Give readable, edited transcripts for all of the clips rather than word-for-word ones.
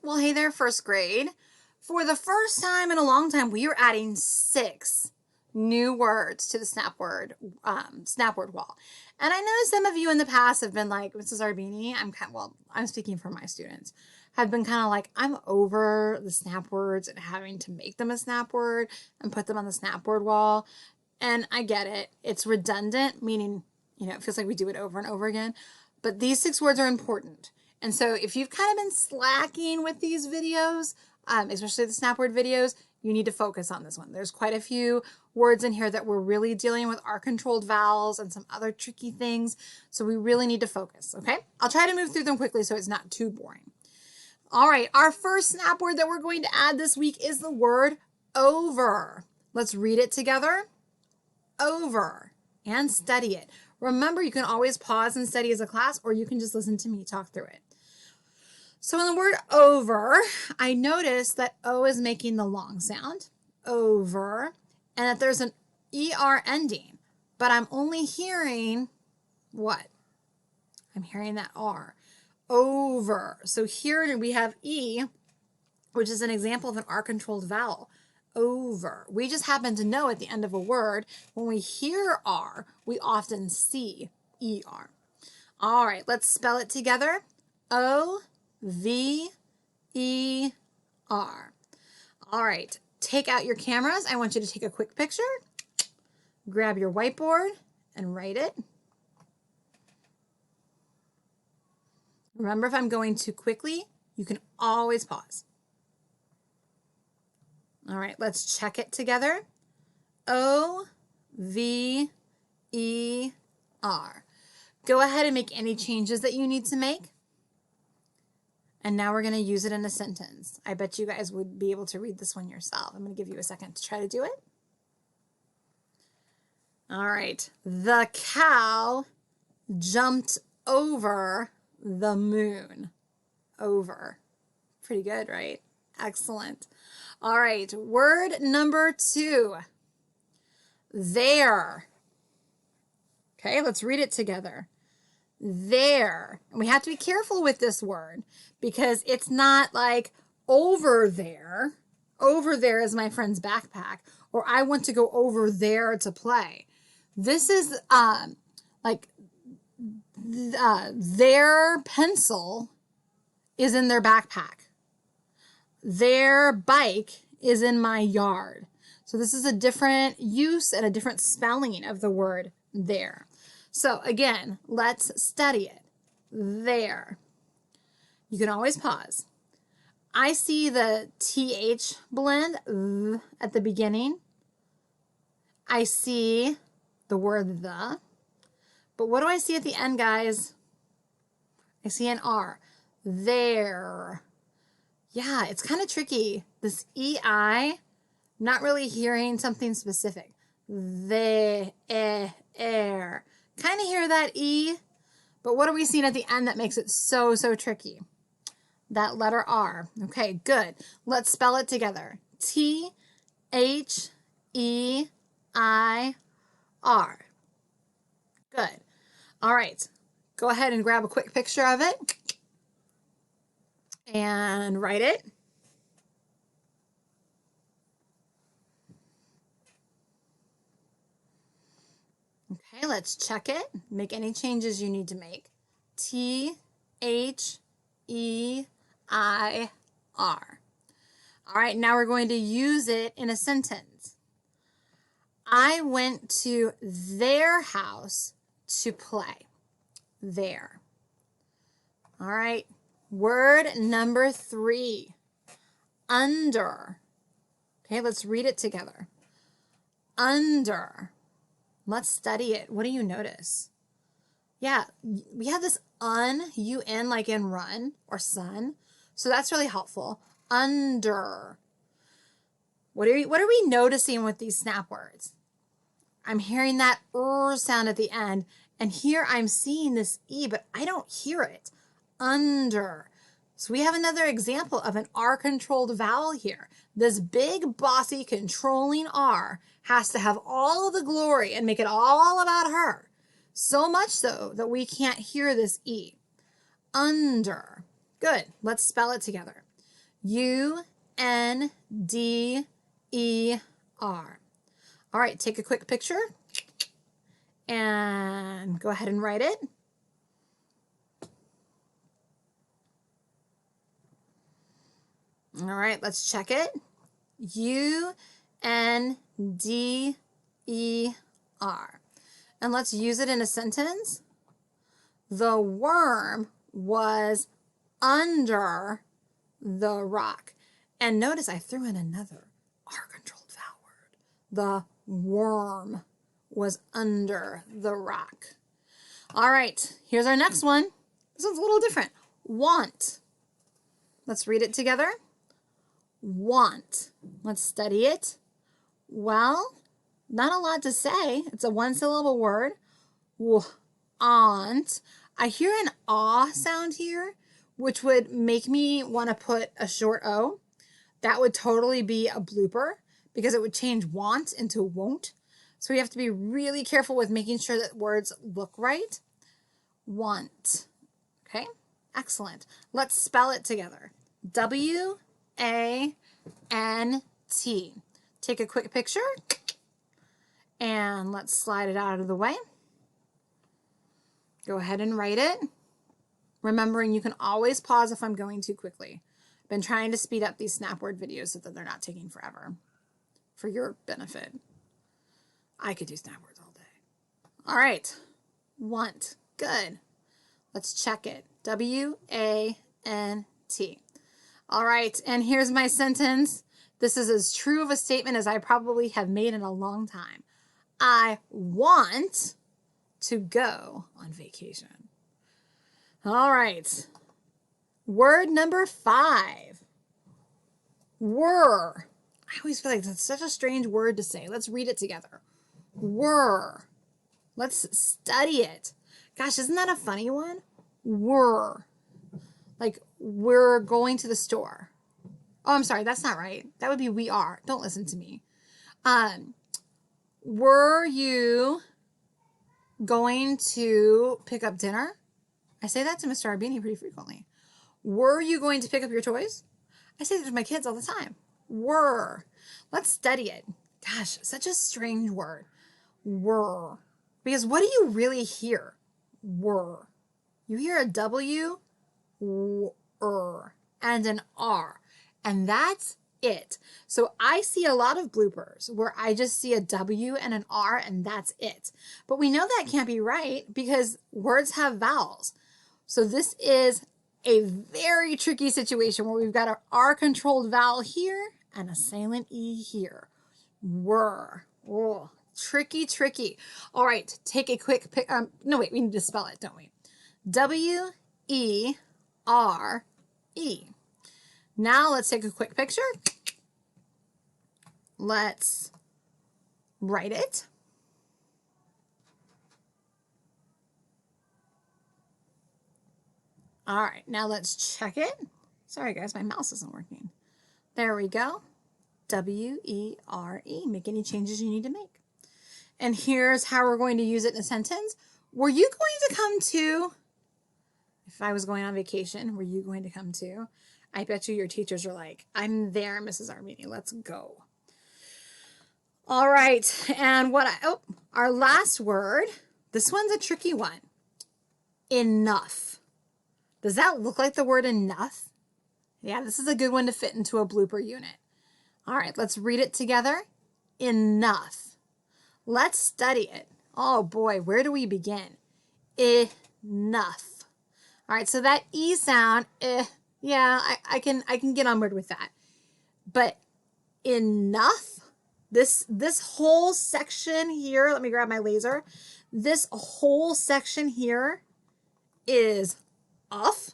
Well, hey there, first grade. For the first time in a long time, we are adding 6 new words to the snap word wall. And I know some of you in the past have been like, Mrs. Arbini, I'm speaking for my students, have been kind of like, I'm over the snap words and having to make them a snap word and put them on the snap word wall. And I get it. It's redundant, meaning, it feels like we do it over and over again. But these 6 words are important. And so if you've kind of been slacking with these videos, especially the snap word videos, you need to focus on this one. There's quite a few words in here that we're really dealing with our controlled vowels and some other tricky things. So we really need to focus, okay? I'll try to move through them quickly so it's not too boring. All right, our first snap word that we're going to add this week is the word over. Let's read it together. Over, and study it. Remember, you can always pause and study as a class, or you can just listen to me talk through it. So in the word over, I noticed that O is making the long sound, over, and that there's an ER ending, but I'm only hearing what? I'm hearing that R, over. So here we have E, which is an example of an R-controlled vowel, over. We just happen to know at the end of a word, when we hear R, we often see ER. All right, let's spell it together. O-V-E-R. All right, take out your cameras. I want you to take a quick picture. Grab your whiteboard and write it. Remember, if I'm going too quickly, you can always pause. All right, let's check it together. O-V-E-R. Go ahead and make any changes that you need to make. And now we're going to use it in a sentence. I bet you guys would be able to read this one yourself. I'm going to give you a second to try to do it. All right. The cow jumped over the moon. Over. Pretty good, right? Excellent. All right. Word number 2. There. Okay, let's read it together. There. And we have to be careful with this word because it's not like over there. Over there is my friend's backpack, or I want to go over there to play. This is like their pencil is in their backpack. Their bike is in my yard. So this is a different use and a different spelling of the word there. So again, let's study it. There. You can always pause. I see the TH blend at the beginning. I see the word the. But what do I see at the end, guys? I see an R. There. Yeah, it's kind of tricky. This EI, not really hearing something specific. There. Kind of hear that E, but what are we seeing at the end that makes it so tricky? That letter R. Okay, good. Let's spell it together. T-H-E-I-R. Good. All right. Go ahead and grab a quick picture of it and write it. Okay, let's check it. Make any changes you need to make. T-H-E-I-R. All right, now we're going to use it in a sentence. I went to their house to play. There. All right, word number 3. Under. Okay, let's read it together. Under. Let's study it. What do you notice? Yeah, we have this UN like in run or sun. So that's really helpful. Under. What are we noticing with these snap words? I'm hearing that sound at the end, and here I'm seeing this E, but I don't hear it. Under. So we have another example of an R-controlled vowel here. This big, bossy, controlling R has to have all the glory and make it all about her. So much so that we can't hear this E. Under. Good. Let's spell it together. U-N-D-E-R. All right, take a quick picture and go ahead and write it. All right, let's check it. U-N-D-E-R. And let's use it in a sentence. The worm was under the rock. And notice I threw in another R-controlled vowel word. The worm was under the rock. All right, here's our next one. This one's a little different. Want. Let's read it together. Want. Let's study it. Well, not a lot to say. It's a one-syllable word. Want. I hear an ah sound here, which would make me want to put a short O. That would totally be a blooper because it would change want into won't. So we have to be really careful with making sure that words look right. Want. Okay, excellent. Let's spell it together. W-A-N-T. Take a quick picture and let's slide it out of the way. Go ahead and write it. Remembering you can always pause if I'm going too quickly. I've been trying to speed up these SnapWord videos so that they're not taking forever for your benefit. I could do SnapWords all day. All right. Want. Good. Let's check it. W-A-N-T. All right. And here's my sentence. This is as true of a statement as I probably have made in a long time. I want to go on vacation. All right. Word number 5. Were. I always feel like that's such a strange word to say. Let's read it together. Were. Let's study it. Gosh, isn't that a funny one? Were. Like, we're going to the store. Oh, I'm sorry. That's not right. That would be we are. Don't listen to me. Were you going to pick up dinner? I say that to Mr. Arbini pretty frequently. Were you going to pick up your toys? I say that to my kids all the time. Were. Let's study it. Gosh, such a strange word. Were. Because what do you really hear? Were. You hear a W, and an R. And that's it. So I see a lot of bloopers where I just see a W and an R and that's it. But we know that can't be right because words have vowels. So this is a very tricky situation where we've got an R-controlled vowel here and a silent E here. Were. Oh, tricky, tricky. All right, take a quick pic. No, wait, we need to spell it, don't we? W-E-R-E. Now let's take a quick picture. Let's write it. All right, now let's check it. Sorry guys, my mouse isn't working. There we go. W-E-R-E. Make any changes you need to make. And here's how we're going to use it in a sentence. Were you going to come too? If I was going on vacation, were you going to come too? I bet you your teachers are like, I'm there, Mrs. Armini. Let's go. All right. And our last word, this one's a tricky one. Enough. Does that look like the word enough? Yeah, this is a good one to fit into a blooper unit. All right, let's read it together. Enough. Let's study it. Oh boy, where do we begin? Enough. All right, so that E sound, yeah, I can get on board with that. But enough, this whole section here, let me grab my laser. This whole section here is off.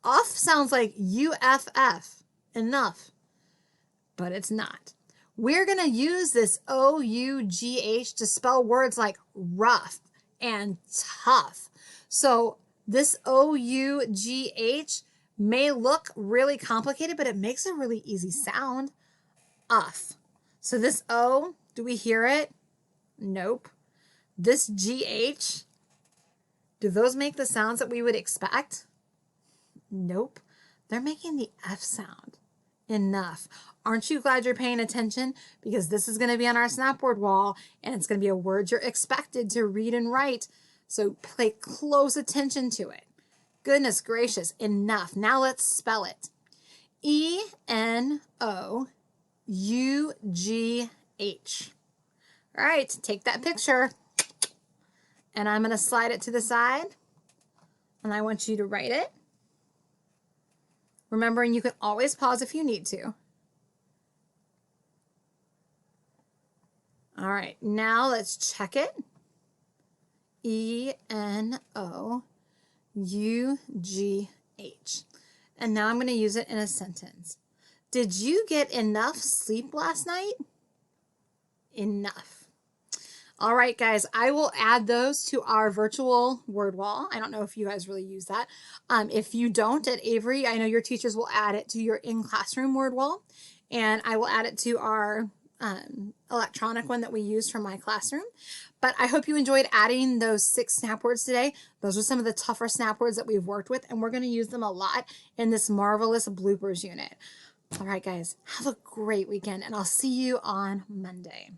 Off sounds like U-F-F, enough, but it's not. We're going to use this O-U-G-H to spell words like rough and tough. So this O-U-G-H may look really complicated, but it makes a really easy sound. Uff. So this O, do we hear it? Nope. This G-H, do those make the sounds that we would expect? Nope. They're making the F sound. Enough. Aren't you glad you're paying attention? Because this is going to be on our Snapboard wall, and it's going to be a word you're expected to read and write. So pay close attention to it. Goodness gracious, enough. Now let's spell it. E-N-O-U-G-H. All right, take that picture, and I'm going to slide it to the side, and I want you to write it. Remembering you can always pause if you need to. All right, now let's check it. E-N-O-U-G-H. And now I'm going to use it in a sentence. Did you get enough sleep last night? Enough. All right, guys, I will add those to our virtual word wall. I don't know if you guys really use that. If you don't at Avery, I know your teachers will add it to your in-classroom word wall, and I will add it to our electronic one that we use from my classroom. But I hope you enjoyed adding those 6 snap words today. Those are some of the tougher snap words that we've worked with, and we're going to use them a lot in this marvelous bloopers unit. All right, guys, have a great weekend, and I'll see you on Monday.